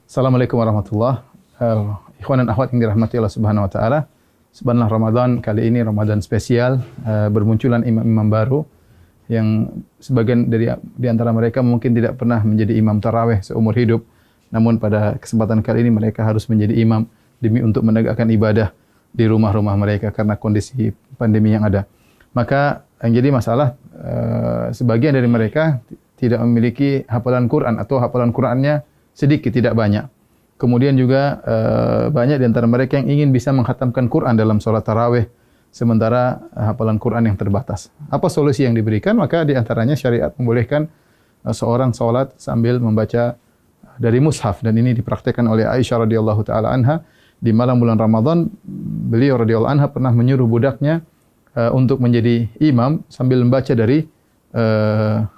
Assalamualaikum warahmatullahi wabarakatuh. Ikhwan dan akhwat yang dirahmati Allah Subhanahu wa taala. Subhanallah, Ramadan kali ini Ramadan spesial, bermunculan imam-imam baru yang sebagian di antara mereka mungkin tidak pernah menjadi imam tarawih seumur hidup. Namun pada kesempatan kali ini mereka harus menjadi imam demi untuk menegakkan ibadah di rumah-rumah mereka karena kondisi pandemi yang ada. Maka yang jadi masalah sebagian dari mereka tidak memiliki hafalan Quran atau hafalan Qurannya sedikit, tidak banyak. Kemudian juga banyak di antara mereka yang ingin bisa menghatamkan Quran dalam sholat tarawih, sementara hafalan Quran yang terbatas. Apa solusi yang diberikan? Maka di antaranya syariat membolehkan seorang sholat sambil membaca dari mushaf, dan ini dipraktikkan oleh Aisyah radhiyallahu taala anha di malam bulan Ramadan. Beliau radhiyallahu anha pernah menyuruh budaknya untuk menjadi imam sambil membaca dari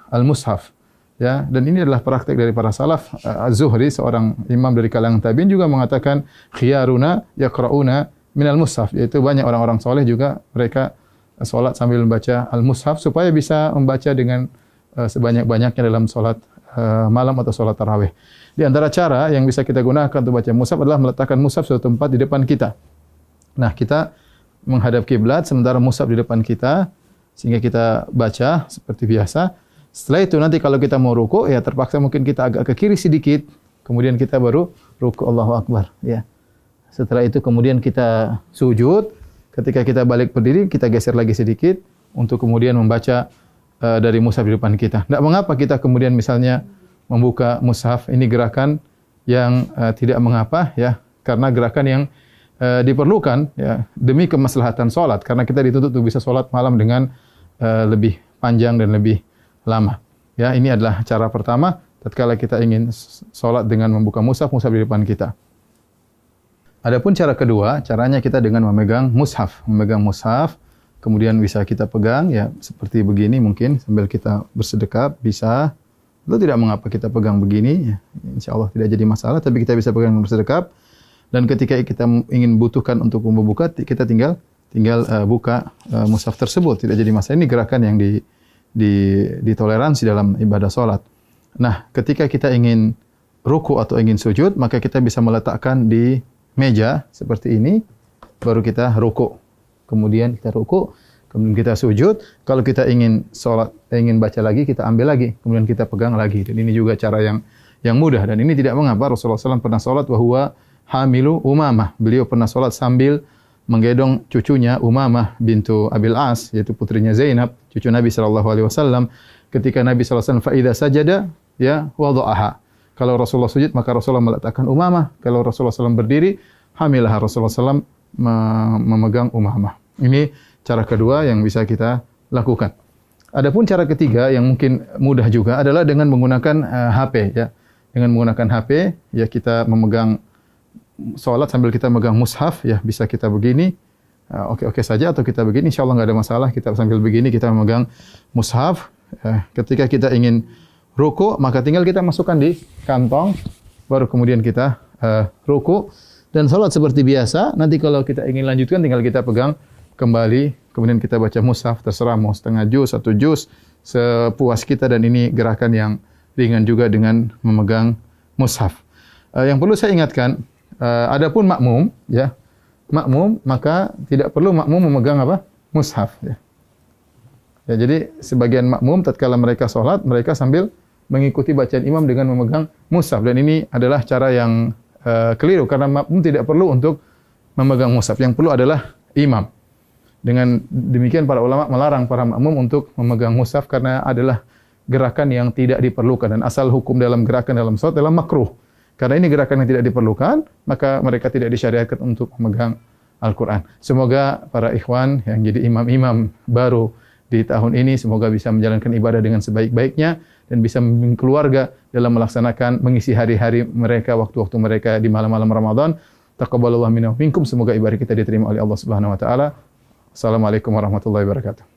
al-mushaf. Ya, dan ini adalah praktik dari para salaf. Az-Zuhri, seorang imam dari kalangan tabi'in, juga mengatakan khiyaruna yaqra'una minal mushaf, yaitu banyak orang-orang soleh juga mereka salat sambil membaca al-mushaf supaya bisa membaca dengan sebanyak-banyaknya dalam salat malam atau salat tarawih. Di antara cara yang bisa kita gunakan untuk baca mushaf adalah meletakkan mushaf suatu tempat di depan kita. Nah, kita menghadap kiblat sementara mushaf di depan kita sehingga kita baca seperti biasa. Setelah itu nanti kalau kita mau ruku, ya terpaksa mungkin kita agak ke kiri sedikit, kemudian kita baru ruku, Allahu Akbar. Ya. Setelah itu kemudian kita sujud, ketika kita balik berdiri, kita geser lagi sedikit untuk kemudian membaca dari mushaf di depan kita. Tidak mengapa kita kemudian misalnya membuka mushaf, ini gerakan yang tidak mengapa, ya, karena gerakan yang diperlukan ya demi kemaslahatan salat, karena kita dituntut untuk bisa salat malam dengan lebih panjang dan lebih lama. Ya, ini adalah cara pertama tatkala kita ingin salat dengan membuka mushaf di depan kita. Adapun cara kedua, caranya kita dengan memegang mushaf, kemudian bisa kita pegang ya seperti begini mungkin sambil kita bersedekap bisa. Itu tidak mengapa kita pegang begini, ya, insyaallah tidak jadi masalah, tapi kita bisa pegang bersedekap. Dan ketika kita ingin butuhkan untuk membuka, kita tinggal buka mushaf tersebut, tidak jadi masalah. Ini gerakan yang ditoleransi dalam ibadah salat. Nah, ketika kita ingin ruku atau ingin sujud, maka kita bisa meletakkan di meja seperti ini, baru kita ruku. Kemudian kita ruku, kemudian kita sujud. Kalau kita ingin salat, ingin baca lagi, kita ambil lagi, kemudian kita pegang lagi. Dan ini juga cara yang mudah, dan ini tidak mengapa. Rasulullah SAW pernah salat wa huwa hamilu Umamah. Beliau pernah salat sambil menggendong cucunya Umamah bintu Abil As, yaitu putrinya Zainab, cucu Nabi sallallahu alaihi wasallam. Ketika Nabi sallallahu alaihi wasallam fa idza sajada ya wada'aha. Kalau Rasulullah sujud maka Rasulullah meletakkan Umamah. Kalau Rasulullah SAW berdiri, hamilah Rasulullah SAW memegang Umamah. Ini cara kedua yang bisa kita lakukan. Adapun cara ketiga yang mungkin mudah juga adalah dengan menggunakan HP ya. Dengan menggunakan HP ya kita memegang salat sambil kita megang mushaf, ya bisa kita begini, oke saja, atau kita begini, insyaallah nggak ada masalah. Kita sambil begini kita memegang mushaf. Ketika kita ingin ruku, maka tinggal kita masukkan di kantong, baru kemudian kita ruku dan salat seperti biasa. Nanti kalau kita ingin lanjutkan, tinggal kita pegang kembali, kemudian kita baca mushaf, terserah mau setengah juz, 1 juz, sepuas kita. Dan ini gerakan yang ringan juga dengan memegang mushaf. Yang perlu saya ingatkan, adapun makmum, ya, maka tidak perlu makmum memegang apa? Mushaf, ya. Ya, jadi sebagian makmum tatkala mereka salat, mereka sambil mengikuti bacaan imam dengan memegang mushaf, dan ini adalah cara yang keliru karena makmum tidak perlu untuk memegang mushaf. Yang perlu adalah imam. Dengan demikian para ulama melarang para makmum untuk memegang mushaf karena adalah gerakan yang tidak diperlukan, dan asal hukum dalam gerakan dalam salat adalah makruh. Karena ini gerakan yang tidak diperlukan, maka mereka tidak disyariatkan untuk memegang Al-Quran. Semoga para ikhwan yang jadi imam-imam baru di tahun ini, semoga bisa menjalankan ibadah dengan sebaik-baiknya, dan bisa membimbing keluarga dalam melaksanakan, mengisi hari-hari mereka, waktu-waktu mereka di malam-malam Ramadan. Taqabbalallahu minna wa minkum. Semoga ibadah kita diterima oleh Allah Subhanahu wa taala. Assalamualaikum warahmatullahi wabarakatuh.